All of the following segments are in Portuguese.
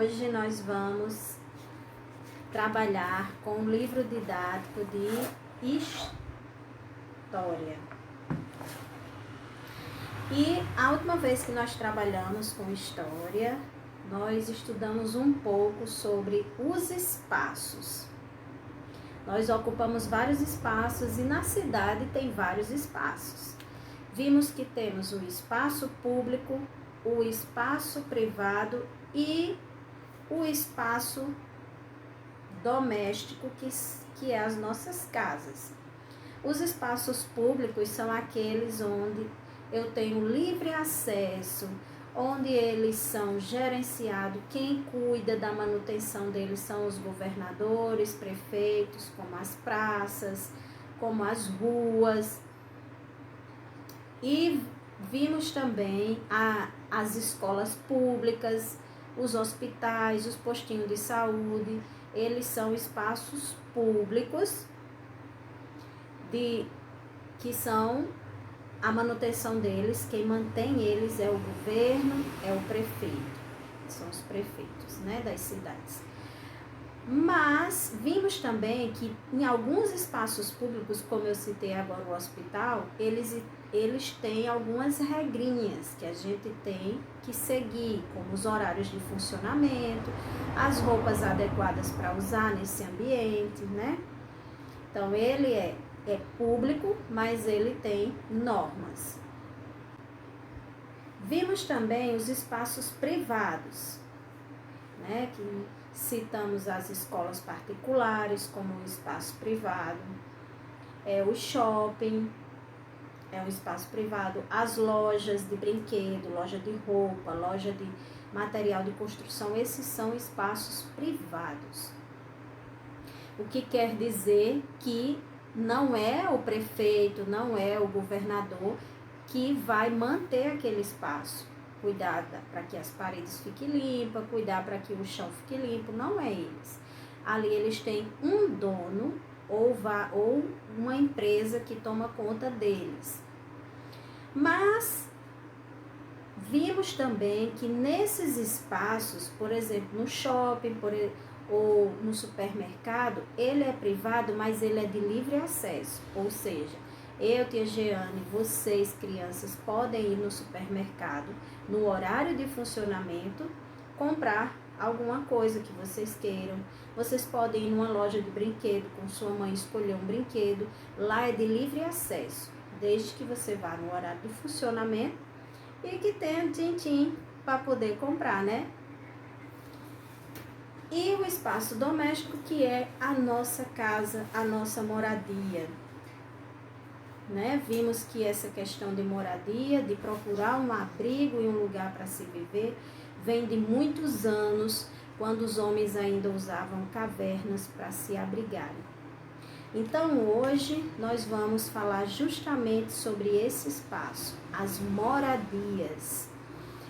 hoje nós vamos trabalhar com um livro didático de história. E a última vez que nós trabalhamos com história, nós estudamos um pouco sobre os espaços. Nós ocupamos vários espaços e na cidade tem vários espaços. Vimos que temos o espaço público, o espaço privado e o espaço doméstico, que é as nossas casas. Os espaços públicos são aqueles onde eu tenho livre acesso, onde eles são gerenciados, quem cuida da manutenção deles são os governadores, prefeitos, como as praças, como as ruas. E vimos também as escolas públicas, os hospitais, os postinhos de saúde, eles são espaços públicos que são a manutenção deles, quem mantém eles é o governo, é o prefeito, são os prefeitos, né, das cidades. Mas vimos também que em alguns espaços públicos, como eu citei agora o hospital, eles têm algumas regrinhas que a gente tem que seguir, como os horários de funcionamento, as roupas adequadas para usar nesse ambiente, né? Então, ele é público, mas ele tem normas. Vimos também os espaços privados, né? Que citamos as escolas particulares como um espaço privado, o shopping, um espaço privado, as lojas de brinquedo, loja de roupa, loja de material de construção, esses são espaços privados. O que quer dizer que não é o prefeito, não é o governador que vai manter aquele espaço. Cuidar para que as paredes fiquem limpas, cuidar para que o chão fique limpo, não é eles. Ali eles têm um dono ou uma empresa que toma conta deles. Mas vimos também que nesses espaços, por exemplo, no shopping, ou no supermercado, ele é privado, mas ele é de livre acesso. Ou seja, eu, tia Jeane, vocês, crianças, podem ir no supermercado, no horário de funcionamento, comprar alguma coisa que vocês queiram. Vocês podem ir numa loja de brinquedo, com sua mãe escolher um brinquedo. Lá é de livre acesso, desde que você vá no horário de funcionamento e que tenha din-din para poder comprar, né? E o espaço doméstico, que é a nossa casa, a nossa moradia. Né? Vimos que essa questão de moradia, de procurar um abrigo e um lugar para se viver, vem de muitos anos, quando os homens ainda usavam cavernas para se abrigarem. Então, hoje, nós vamos falar justamente sobre esse espaço, as moradias.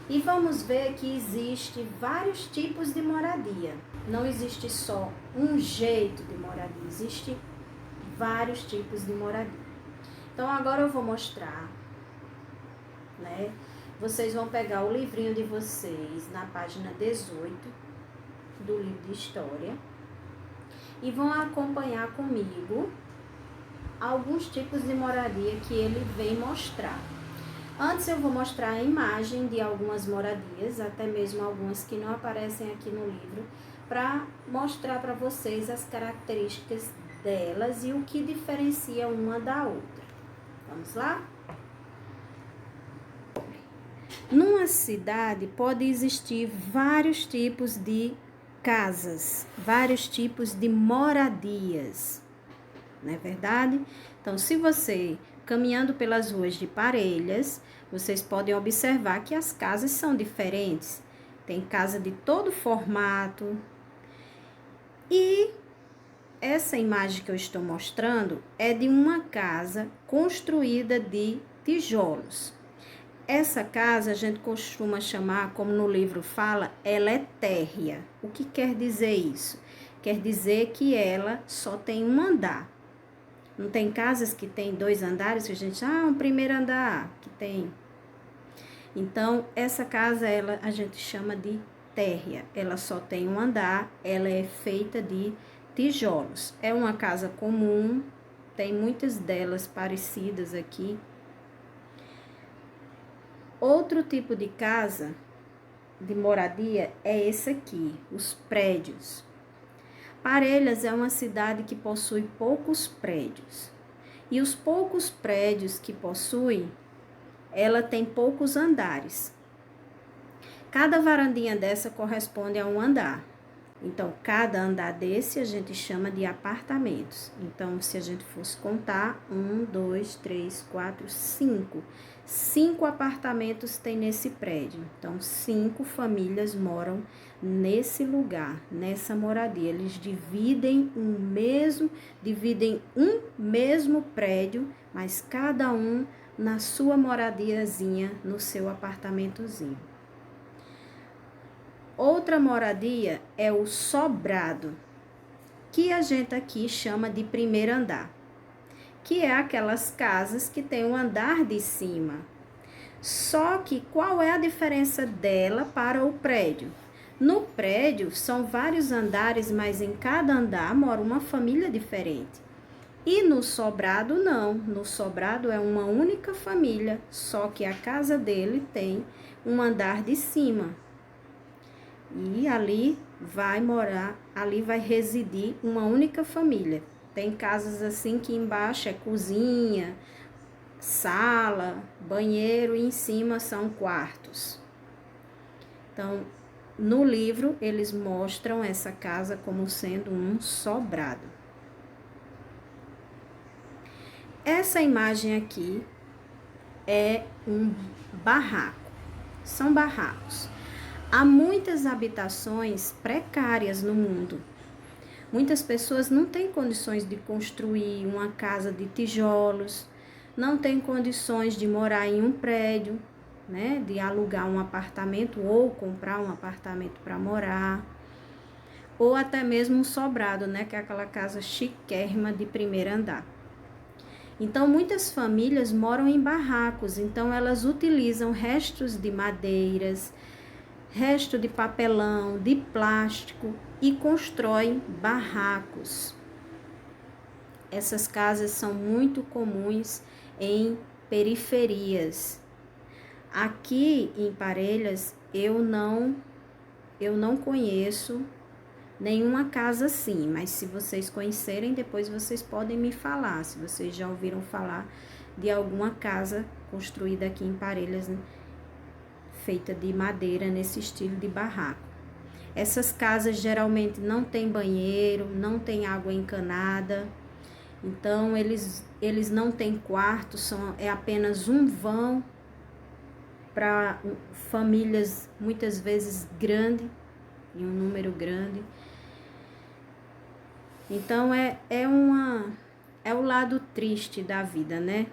E vamos ver que existe vários tipos de moradia. Não existe só um jeito de moradia, existe vários tipos de moradia. Então, agora eu vou mostrar, né? Vocês vão pegar o livrinho de vocês na página 18 do livro de história e vão acompanhar comigo alguns tipos de moradia que ele vem mostrar. Antes eu vou mostrar a imagem de algumas moradias, até mesmo algumas que não aparecem aqui no livro, para mostrar para vocês as características delas e o que diferencia uma da outra. Vamos lá? Numa cidade pode existir vários tipos de casas, vários tipos de moradias, não é verdade? Então, se você caminhando pelas ruas de Parelhas, vocês podem observar que as casas são diferentes. Tem casa de todo formato. E essa imagem que eu estou mostrando é de uma casa construída de tijolos. Essa casa a gente costuma chamar, como no livro fala, ela é térrea. O que quer dizer isso? Quer dizer que ela só tem um andar. Não tem casas que tem 2 andares, que a gente, um primeiro andar, que tem. Então, essa casa, a gente chama de térrea, ela só tem um andar, ela é feita de tijolos. É uma casa comum, tem muitas delas parecidas aqui. Outro tipo de casa de moradia é esse aqui, os prédios. Parelhas é uma cidade que possui poucos prédios. E os poucos prédios que possui, ela tem poucos andares. Cada varandinha dessa corresponde a um andar. Então, cada andar desse a gente chama de apartamentos. Então, se a gente fosse contar, 1, 2, 3, 4, 5. 5 apartamentos tem nesse prédio. Então, 5 famílias moram nesse lugar, nessa moradia. Eles dividem um mesmo prédio, mas cada um na sua moradiazinha, no seu apartamentozinho. Outra moradia é o sobrado, que a gente aqui chama de primeiro andar, que é aquelas casas que tem um andar de cima. Só que qual é a diferença dela para o prédio? No prédio são vários andares, mas em cada andar mora uma família diferente. E no sobrado não, no sobrado é uma única família, só que a casa dele tem um andar de cima. E ali vai residir uma única família. Tem casas assim que embaixo é cozinha, sala, banheiro e em cima são quartos. Então, no livro eles mostram essa casa como sendo um sobrado. Essa imagem aqui é um barraco. São barracos. Há muitas habitações precárias no mundo. Muitas pessoas não têm condições de construir uma casa de tijolos, não têm condições de morar em um prédio, né, de alugar um apartamento ou comprar um apartamento para morar, ou até mesmo um sobrado, né, que é aquela casa chiquérrima de primeiro andar. Então, muitas famílias moram em barracos, então elas utilizam restos de madeiras, resto de papelão, de plástico e constroem barracos. Essas casas são muito comuns em periferias. Aqui em Parelhas eu não conheço nenhuma casa assim, mas se vocês conhecerem, depois vocês podem me falar, se vocês já ouviram falar de alguma casa construída aqui em Parelhas, né, feita de madeira nesse estilo de barraco. Essas casas geralmente não tem banheiro, não tem água encanada, então eles não têm quarto, é apenas um vão para famílias muitas vezes grandes, em um número grande. Então é o lado triste da vida, né?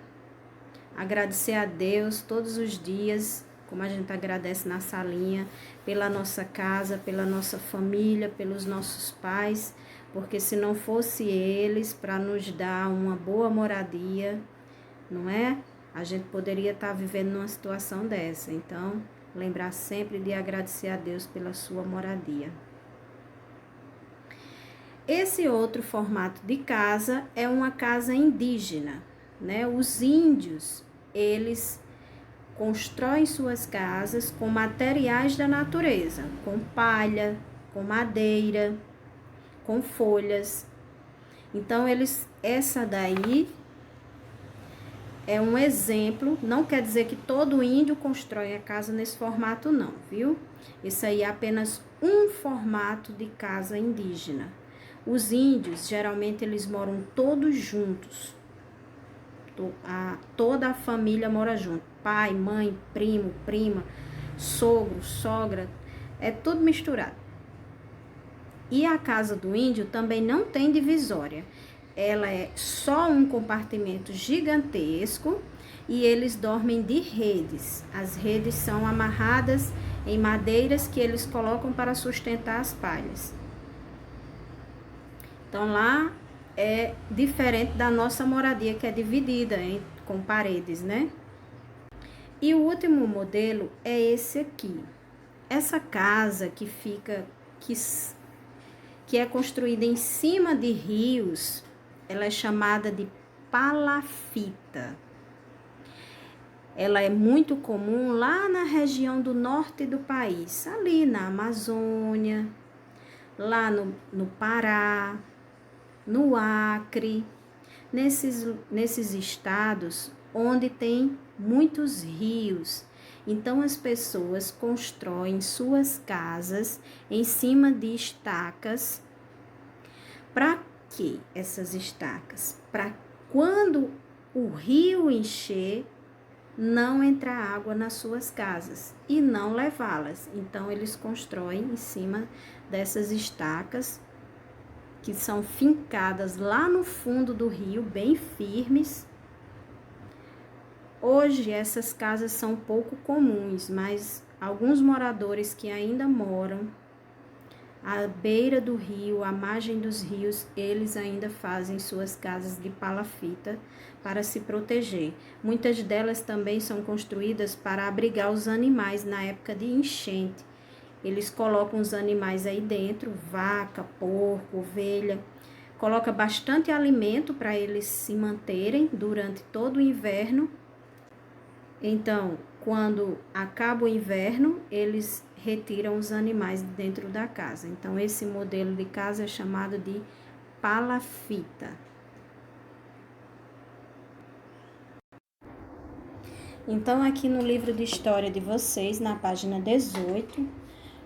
Agradecer a Deus todos os dias, como a gente agradece na salinha, pela nossa casa, pela nossa família, pelos nossos pais, porque se não fosse eles para nos dar uma boa moradia, não é? A gente poderia estar vivendo numa situação dessa. Então, lembrar sempre de agradecer a Deus pela sua moradia. Esse outro formato de casa é uma casa indígena, né? Os índios, eles constroem suas casas com materiais da natureza, com palha, com madeira, com folhas. Então, essa daí é um exemplo, não quer dizer que todo índio constrói a casa nesse formato não, viu? Esse aí é apenas um formato de casa indígena. Os índios, geralmente, eles moram todos juntos. Toda a família mora junto. Pai, mãe, primo, prima, sogro, sogra, é tudo misturado. E a casa do índio também não tem divisória. Ela é só um compartimento gigantesco e eles dormem de redes. As redes são amarradas em madeiras que eles colocam para sustentar as palhas. Então lá é diferente da nossa moradia, que é dividida com paredes, né? E o último modelo é esse aqui. essa casa que é construída em cima de rios, ela é chamada de palafita. Ela é muito comum lá na região do norte do país, ali na Amazônia, lá no Pará, no Acre, nesses estados onde tem muitos rios. Então, as pessoas constroem suas casas em cima de estacas. Para que essas estacas? Para quando o rio encher, não entrar água nas suas casas e não levá-las. Então, eles constroem em cima dessas estacas que são fincadas lá no fundo do rio, bem firmes. Hoje, essas casas são pouco comuns, mas alguns moradores que ainda moram à beira do rio, à margem dos rios, eles ainda fazem suas casas de palafita para se proteger. Muitas delas também são construídas para abrigar os animais na época de enchente. Eles colocam os animais aí dentro, vaca, porco, ovelha, coloca bastante alimento para eles se manterem durante todo o inverno. Então, quando acaba o inverno, eles retiram os animais dentro da casa. Então, esse modelo de casa é chamado de palafita. Então, aqui no livro de história de vocês, na página 18,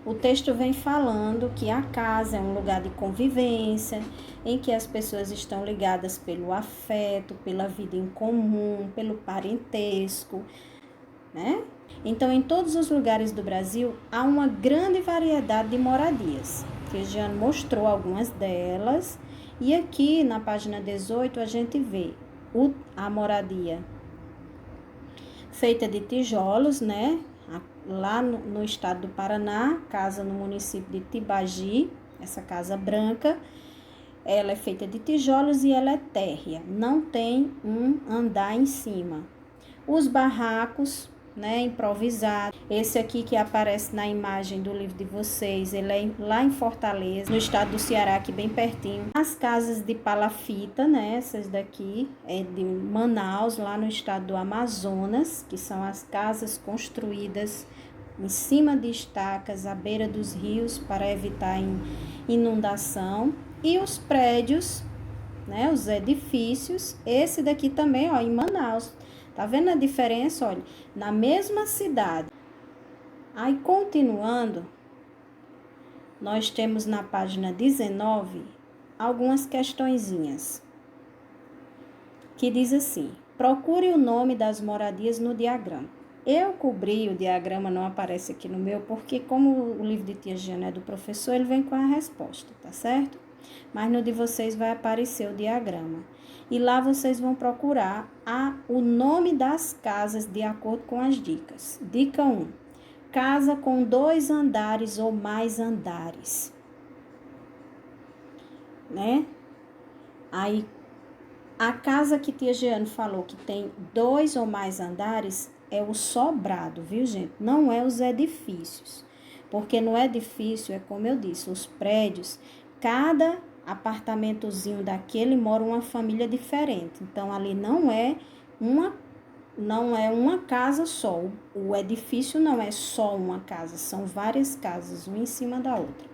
o texto vem falando que a casa é um lugar de convivência, em que as pessoas estão ligadas pelo afeto, pela vida em comum, pelo parentesco, né? Então, em todos os lugares do Brasil, há uma grande variedade de moradias. Cristiano mostrou algumas delas, e aqui na página 18 a gente vê a moradia feita de tijolos, né? Lá no estado do Paraná, casa no município de Tibagi, essa casa branca, ela é feita de tijolos e ela é térrea, não tem um andar em cima. Os barracos, né, improvisados, esse aqui que aparece na imagem do livro de vocês, ele é lá em Fortaleza, no estado do Ceará, aqui bem pertinho. As casas de palafita, né, essas daqui é de Manaus, lá no estado do Amazonas, que são as casas construídas em cima de estacas, à beira dos rios, para evitar inundação. E os prédios, né, os edifícios, esse daqui também, ó, em Manaus. Tá vendo a diferença? Olha, na mesma cidade. Aí, continuando, nós temos na página 19 algumas questõezinhas que diz assim: procure o nome das moradias no diagrama. Eu cobri o diagrama, não aparece aqui no meu, porque como o livro de Tia Giana é do professor, ele vem com a resposta, tá certo? Mas no de vocês vai aparecer o diagrama. E lá vocês vão procurar o nome das casas de acordo com as dicas. Dica 1. Casa com 2 andares ou mais andares. Né? Aí, a casa que Tia Giane falou que tem 2 ou mais andares é o sobrado, viu, gente? Não é os edifícios. Porque no edifício, é como eu disse, os prédios, cada apartamentozinho daquele mora uma família diferente. Então, ali não é uma casa só. O edifício não é só uma casa, são várias casas, uma em cima da outra.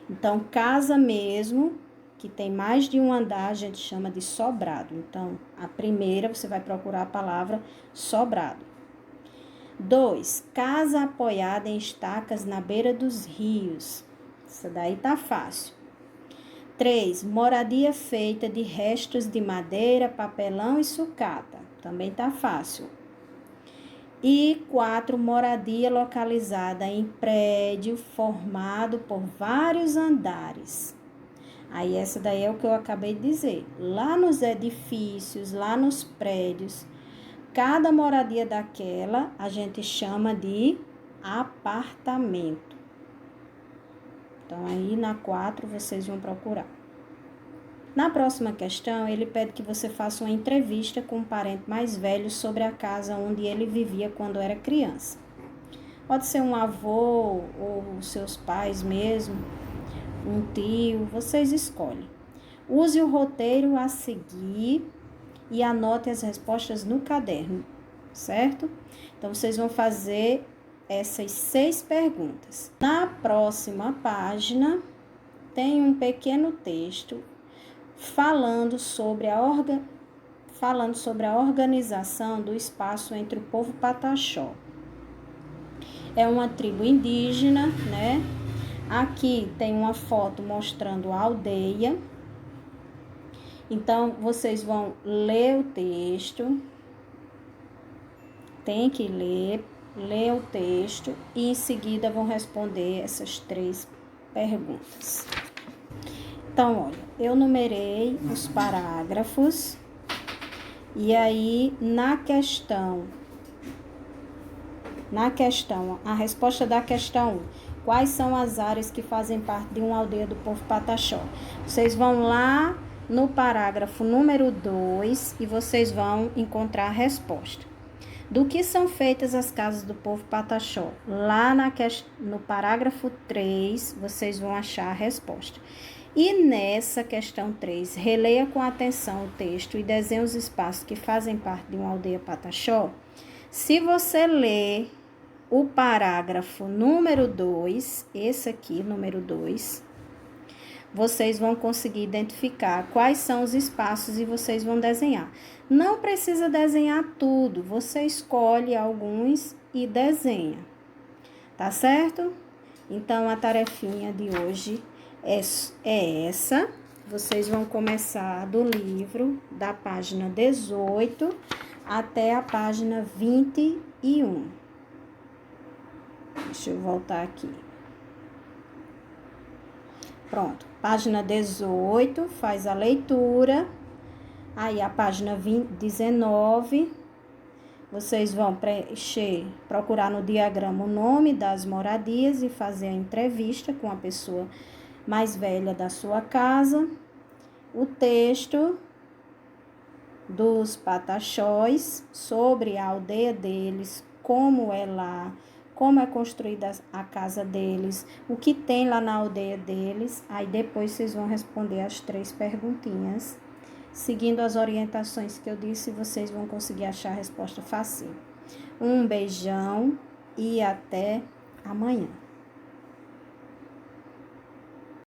Então, casa mesmo, que tem mais de um andar, a gente chama de sobrado. Então, a primeira, você vai procurar a palavra sobrado. 2. Casa apoiada em estacas na beira dos rios. Isso daí tá fácil. 3. Moradia feita de restos de madeira, papelão e sucata. Também tá fácil. E 4. Moradia localizada em prédio formado por vários andares. Aí essa daí é o que eu acabei de dizer. Lá nos edifícios, lá nos prédios, cada moradia daquela a gente chama de apartamento. Então, aí na 4 vocês vão procurar. Na próxima questão, ele pede que você faça uma entrevista com um parente mais velho sobre a casa onde ele vivia quando era criança. Pode ser um avô ou os seus pais mesmo, um tio, vocês escolhem. Use o roteiro a seguir e anote as respostas no caderno, certo? Então, vocês vão fazer essas 6 perguntas. Na próxima página, tem um pequeno texto falando sobre a organização do espaço entre o povo Pataxó. É uma tribo indígena, né? Aqui tem uma foto mostrando a aldeia. Então, vocês vão ler o texto. Tem que ler o texto e em seguida vão responder essas 3 perguntas. Então, olha, eu numerei os parágrafos e aí na questão, a resposta da questão 1. Quais são as áreas que fazem parte de uma aldeia do povo Pataxó? Vocês vão lá no parágrafo número 2 e vocês vão encontrar a resposta. Do que são feitas as casas do povo Pataxó? Lá no parágrafo 3, vocês vão achar a resposta. E nessa questão 3, releia com atenção o texto e desenhe os espaços que fazem parte de uma aldeia Pataxó. Se você ler o parágrafo número 2, esse aqui, número 2, vocês vão conseguir identificar quais são os espaços e vocês vão desenhar. Não precisa desenhar tudo, você escolhe alguns e desenha, tá certo? Então, a tarefinha de hoje é essa. Vocês vão começar do livro, da página 18 até a página 21. Deixa eu voltar aqui. Pronto, página 18, faz a leitura. Aí, a página 19, vocês vão procurar no diagrama o nome das moradias e fazer a entrevista com a pessoa mais velha da sua casa. O texto dos Pataxós sobre a aldeia deles, como é lá, como é construída a casa deles, o que tem lá na aldeia deles. Aí depois vocês vão responder as 3 perguntinhas. Seguindo as orientações que eu disse, vocês vão conseguir achar a resposta fácil. Um beijão e até amanhã.